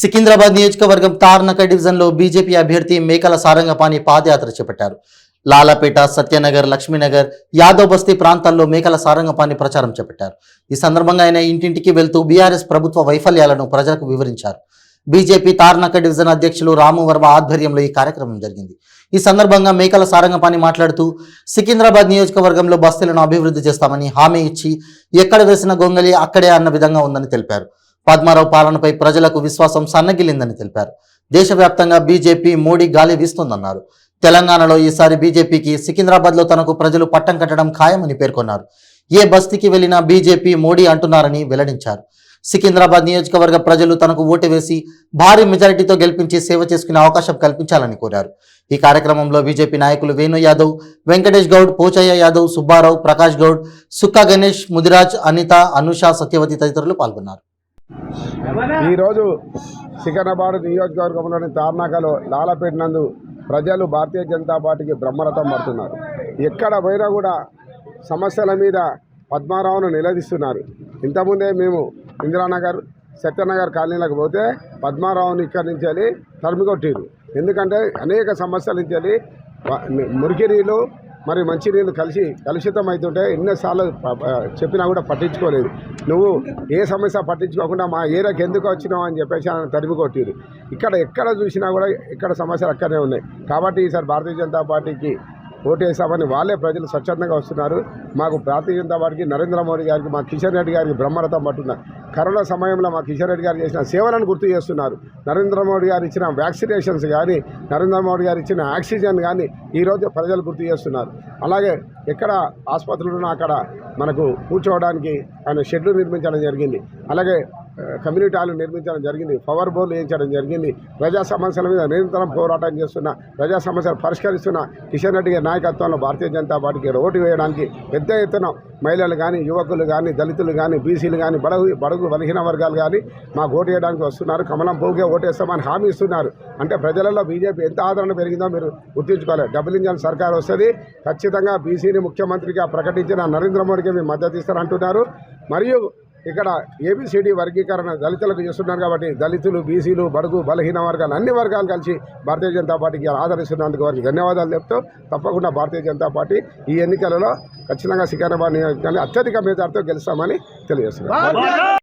సికింద్రాబాద్ నియోజకవర్గం తార్నక డివిజన్లో బీజేపీ అభ్యర్థి మేకల సారంగపాణి పాదయాత్ర చేపట్టారు. లాలాపేట, సత్యనగర్, లక్ష్మీనగర్, యాదవ్ బస్తీ ప్రాంతాల్లో మేకల సారంగపాణి ప్రచారం చేపట్టారు. ఈ సందర్భంగా ఆయన ఇంటింటికి వెళ్తూ బీఆర్ఎస్ ప్రభుత్వ వైఫల్యాలను ప్రజలకు వివరించారు. బీజేపీ తార్నక డివిజన్ అధ్యక్షులు రాము వర్మ ఆధ్వర్యంలో ఈ కార్యక్రమం జరిగింది. ఈ సందర్భంగా మేకల సారంగపాణి మాట్లాడుతూ సికింద్రాబాద్ నియోజకవర్గంలో బస్తీలను అభివృద్ధి చేస్తామని హామీ ఇచ్చి ఎక్కడ వేసిన గొంగలి అక్కడే అన్న విధంగా ఉందని తెలిపారు. పద్మారావు పాలనపై ప్రజలకు విశ్వాసం సన్నగిల్లిందని తెలిపారు. దేశవ్యాప్తంగా బీజేపీ మోడీ గాలి వీస్తోందన్నారు. తెలంగాణలో ఈసారి బీజేపీకి సికింద్రాబాద్లో తనకు ప్రజలు పట్టం కట్టడం ఖాయమని పేర్కొన్నారు. ఏ బస్తీకి వెళ్లినా బీజేపీ మోడీ అంటున్నారని వెల్లడించారు. సికింద్రాబాద్ నియోజకవర్గ ప్రజలు తనకు ఓటు వేసి భారీ మెజారిటీతో గెలిపించి సేవ చేసుకునే అవకాశం కల్పించాలని కోరారు. ఈ కార్యక్రమంలో బీజేపీ నాయకులు వేణు యాదవ్, వెంకటేష్ గౌడ్, పోచయ్య యాదవ్, సుబ్బారావు, ప్రకాష్ గౌడ్, సుక్కా గణేష్, ముదిరాజ్, అనిత, అనుష, సత్యవతి తదితరులు పాల్గొన్నారు. ఈరోజు సికింద్రాబాద్ నియోజకవర్గంలోని తార్నాకలో లాలాపేట నందు ప్రజలు భారతీయ జనతా పార్టీకి బ్రహ్మరథం పడుతున్నారు. ఎక్కడ పోయినా కూడా సమస్యల మీద పద్మారావును నిలదీస్తున్నారు. ఇంతకుముందే మేము ఇందిరానగర్, సత్యనగర్ కాలనీలకు పోతే పద్మారావుని ఇక్కడి నుంచి వెళ్ళి తరిమికొట్టిరు. ఎందుకంటే అనేక సమస్యల నుంచి వెళ్ళి మురికి నీళ్ళు మరి మంచినీళ్ళు కలుషితం అవుతుంటే ఎన్నోసార్లు చెప్పినా కూడా పట్టించుకోలేదు. నువ్వు ఏ సమస్య పట్టించుకోకుండా మా ఏరియాకి ఎందుకు వచ్చినావు అని చెప్పేసి ఆయన తరిమి కొట్టిరు. ఎక్కడ చూసినా కూడా ఇక్కడ సమస్యలు అక్కడనే ఉన్నాయి. కాబట్టి ఈసారి భారతీయ జనతా పార్టీకి ఓటేసామని వాళ్ళే ప్రజలు స్వచ్ఛందంగా వస్తున్నారు. మాకు భారతీయ జనతా పార్టీకి నరేంద్ర మోడీ గారికి, మా కిషన్ రెడ్డి గారికి బ్రహ్మరథం పట్టున్నారు. కరోనా సమయంలో మా కిషన్ రెడ్డి గారు చేసిన సేవలను గుర్తు చేస్తున్నారు. నరేంద్ర మోడీ గారు ఇచ్చిన వ్యాక్సినేషన్స్ కానీ, నరేంద్ర మోడీ గారు ఇచ్చిన ఆక్సిజన్ కానీ ఈరోజు ప్రజలు గుర్తు చేస్తున్నారు. అలాగే ఎక్కడ ఆసుపత్రులు ఉన్నా అక్కడ మనకు కూర్చోవడానికి ఆయన షెడ్లు నిర్మించడం జరిగింది. అలాగే కమ్యూనిటీ హాల్ నిర్మించడం జరిగింది. పవర్ బోర్లు వేయించడం జరిగింది. ప్రజా సమస్యల మీద నిరంతరం పోరాటం చేస్తున్న, ప్రజా సమస్యలు పరిష్కరిస్తున్న కిషన్ రెడ్డి గారి నాయకత్వంలో భారతీయ జనతా పార్టీకి ఓటు వేయడానికి పెద్ద ఎత్తున మహిళలు కానీ, యువకులు కానీ, దళితులు కానీ, బీసీలు కానీ, బడుగు బలహీన వర్గాలు కానీ మాకు ఓటు వేయడానికి వస్తున్నారు. కమలం పువ్వుకే ఓటేస్తామని హామీ ఇస్తున్నారు. అంటే ప్రజలలో బీజేపీ ఎంత ఆదరణ పెరిగిందో మీరు గుర్తించుకోవాలి. డబుల్ ఇంజన్ సర్కార్ వస్తుంది. ఖచ్చితంగా బీసీని ముఖ్యమంత్రిగా ప్రకటించిన నరేంద్ర మోడీకి మేము మద్దతు ఇస్తారంటున్నారు. మరియు ఇక్కడ ఏబిసిడి వర్గీకరణ దళితులకు చేస్తున్నారు. కాబట్టి దళితులు, బీసీలు, బడుగు బలహీన వర్గాలు అన్ని వర్గాలు కలిసి భారతీయ జనతా పార్టీకి ఆదరిస్తున్నందుకు వారికి ధన్యవాదాలు చెప్తూ తప్పకుండా భారతీయ జనతా పార్టీ ఈ ఎన్నికలలో ఖచ్చితంగా సికింద్రాబాద్ నియోజకవర్గాన్ని అత్యధిక మెజార్టీతో గెలుస్తామని తెలియజేస్తున్నారు.